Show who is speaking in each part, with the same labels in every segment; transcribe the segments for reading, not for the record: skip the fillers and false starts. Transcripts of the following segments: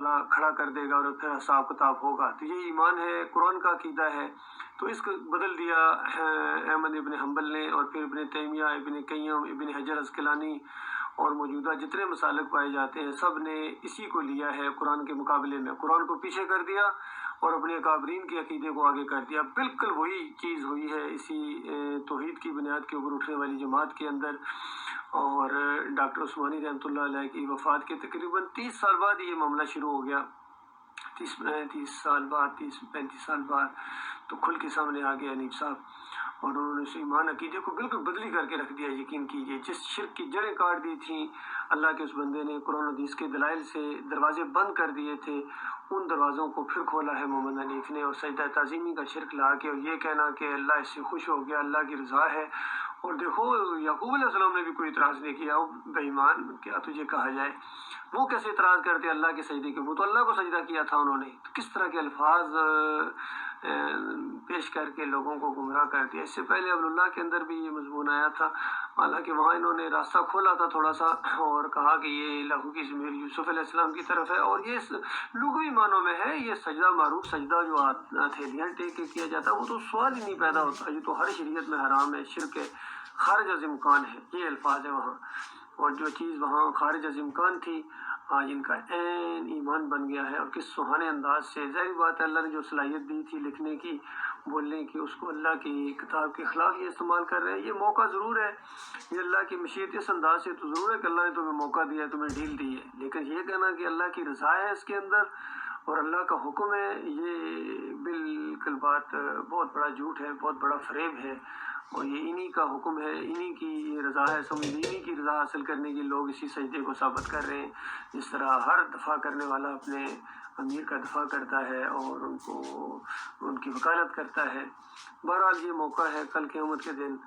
Speaker 1: ताला खड़ा कर देगा और फिर हिसाब किताब होगा। तो ये ईमान है, कुरान का अकीदा है। तो इसको बदल दिया अहमद इब्न हम्बल ने, और फिर इब्न तैमिया, इब्न क़य्यिम, इब्न हजर अस्क़लानी और मौजूदा जितने मसालिक पाए जाते हैं सब ने इसी को लिया है कुरान के मुकाबले में। कुरान को पीछे कर दिया और अपने अकाबरीन के अकीदे को आगे कर दिया। बिल्कुल वही चीज़ हुई है इसी तौहीद की बुनियाद के ऊपर उठने वाली जमात के अंदर। और डॉक्टर उस्मानी रहमतुल्लाह अलैह की वफ़ात के तकरीबन 30 साल बाद ये मामला शुरू हो गया। 30 साल बाद, 30-35 साल बाद तो खुल के सामने आ गया हनीफ साहब, और उन्होंने उस ईमान अकीदे को बिल्कुल बदली करके रख दिया। यकीन कीजिए, जिस शिर्क की जड़ें काट दी थी अल्लाह के उस बंदे ने, कुरान हदीस के दलाइल से दरवाजे बंद कर दिए थे, उन दरवाज़ों को फिर खोला है मोहम्मद हनीफ ने। और सजदा ताज़ीमी का शिर्क ला के और ये कहना कि अल्लाह इससे खुश हो गया, अल्लाह की रज़ा है। और देखो याकूब अलैहिस्सलाम ने भी कोई इतराज़ नहीं किया। बेईमान, क्या तुझे कहा जाए, वो कैसे इतराज़ करते अल्लाह के सजदे के? वो तो अल्लाह को सजदा किया था उन्होंने। तो किस तरह के अल्फाज पेश करके लोगों को गुमराह कर दिया। इससे पहले अब्दुल्लाह के अंदर भी ये मजमून आया था, हालांकि वहाँ इन्होंने रास्ता खोला था थोड़ा सा और कहा कि ये लहू की ज़मीर यूसुफ अलैहिस्सलाम की तरफ है, और ये लुग़वी मानों में है। ये सजदा मारूफ सजदा जो हथेलियाँ टेक के किया जाता है वो तो सवाल ही नहीं पैदा होता, ये तो हर शरीयत में हराम है, शिर्क है, खारिज अज़ इम्कान है, ये अल्फाज है वहाँ। और जो चीज़ वहाँ खारिज अज़ इम्कान थी आज इनका ऐन ईमान बन गया है। और किस सुहाने अंदाज से, ज़ाहिर बात है अल्लाह ने जो सलाहियत दी थी लिखने की, बोलने की, उसको अल्लाह की किताब के ख़िलाफ़ ये इस्तेमाल कर रहे हैं। ये मौका ज़रूर है, ये अल्लाह की मशीयत इस अंदाज से तो ज़रूर है कि अल्लाह ने तुम्हें मौका दिया है, तुम्हें ढील दी है, लेकिन ये कहना कि अल्लाह की रज़ा है इसके अंदर और अल्लाह का हुक्म है, ये बिल्कुल बात बहुत बड़ा झूठ है, बहुत बड़ा फ़रेब है। और ये इन्हीं का हुक्म है, इन्हीं की रज़ा है, समझ इन्हीं की रज़ा हासिल करने के लोग इसी सजदे को साबित कर रहे हैं। जिस तरह हर दफ़ा करने वाला अपने अमीर का दफ़ा करता है और उनको उनकी वकालत करता है। बहरहाल ये मौका है, कल क़यामत के दिन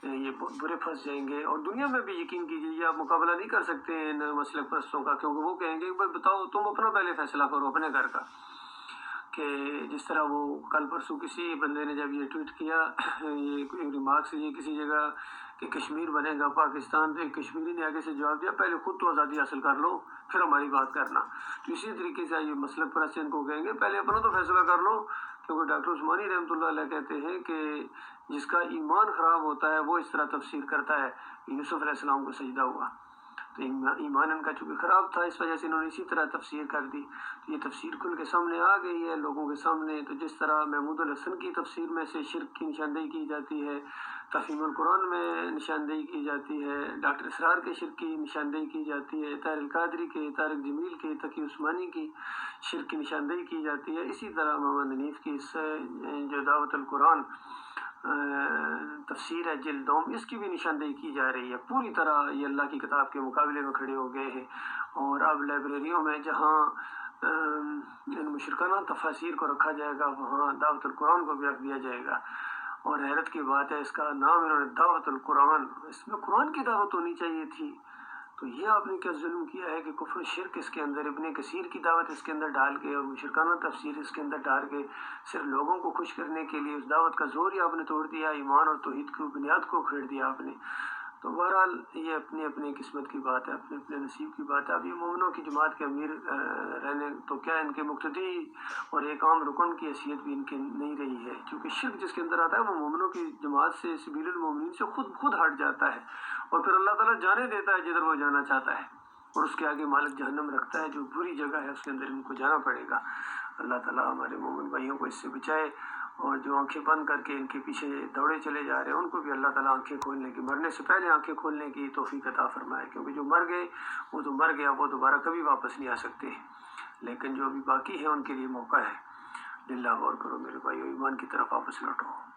Speaker 1: ये बहुत बुरे फंस जाएंगे। और दुनिया में भी यकीन कीजिए ये आप मुकाबला नहीं कर सकते इन मसलक परस्तों का, क्योंकि वो कहेंगे भाई बताओ तुम अपना पहले फैसला करो अपने घर का। कि जिस तरह वो कल परसों किसी बंदे ने जब ये ट्वीट किया ये रिमार्क्स ये किसी जगह कि कश्मीर बनेगा पाकिस्तान, तो एक कश्मीरी ने आगे से जवाब दिया पहले खुद तो आज़ादी हासिल कर लो फिर हमारी बात करना। तो इसी तरीके से ये मसलक परस्त इनको कहेंगे पहले अपना तो फैसला कर लो, क्योंकि डॉक्टर उस्मानी रहमतुल्लाह अलैह कहते हैं कि जिसका ईमान ख़राब होता है वो इस तरह तफसीर करता है यूसुफ अलैहिस्सलाम को सजदा हुआ, तो ईमान इनका चूँकि ख़राब था इस वजह से इन्होंने इसी तरह तफसीर कर दी। तो ये तफसीर खुल के सामने आ गई है लोगों के सामने। तो जिस तरह महमूद अल हसन की तफसीर में से शिर्क की निशानदेही की जाती है, तफ़हीमुल कुरान में निशानदेही की जाती है, डॉक्टर इसरार के शिर्क की निशानदेही की जाती है, तारिक कादरी के, तारिक जमील के, तकी उस्मानी की शिर्क की निशानदेही की जाती है, इसी तरह मोहम्मद हनीफ की जो दावतुल कुरान तफसीर है जिल्दोम, इसकी भी निशानदेही की जा रही है। पूरी तरह ये अल्लाह की किताब के मुकाबले में खड़े हो गए हैं। और अब लाइब्रेरियों में जहाँ इन मुशरकाना तफासिर को रखा जाएगा वहाँ दावतुल कुरान को भी रख दिया जाएगा। और हैरत की बात है इसका नाम इन्होंने दावतुल कुरान, इसमें कुरान की दावत होनी चाहिए थी। तो ये आपने क्या जुल्म किया है कि कुफ्र शिर्क इसके अंदर, इब्ने कसीर की दावत इसके अंदर डाल के और मुशरकाना तफसीर इसके अंदर डाल के सिर्फ लोगों को खुश करने के लिए उस दावत का जोर ही आपने तोड़ दिया, ईमान और तौहीद की बुनियाद को उखेड़ दिया आपने। तो बहरहाल ये अपनी अपनी किस्मत की बात है, अपने अपने नसीब की बात है। अब ये मोमिनों की जमात के अमीर रहने तो क्या इनके मुक्तदी और एक आम रुकन की हैसियत भी इनकी नहीं रही है, क्योंकि शिर्क जिसके अंदर आता है वो मोमिनों की जमात से सबीलुल मोमिनीन से खुद हट जाता है और फिर अल्लाह ताला जाने देता है जिधर वो जाना चाहता है, और उसके आगे मालिक जहन्नम रखता है जो बुरी जगह है, उसके अंदर इनको जाना पड़ेगा। अल्लाह ताला हमारे मोमिन भाइयों को इससे बचाए, और जो आंखें बंद करके इनके पीछे दौड़े चले जा रहे हैं उनको भी अल्लाह ताला आंखें खोलने की, मरने से पहले आंखें खोलने की तौफीक अता फरमाए, क्योंकि जो मर गए वो तो मर गया, वो दोबारा कभी वापस नहीं आ सकते। लेकिन जो अभी बाकी है उनके लिए मौका है। लिल्लाह गौर करो मेरे भाइयों, ईमान की तरफ वापस लौटो।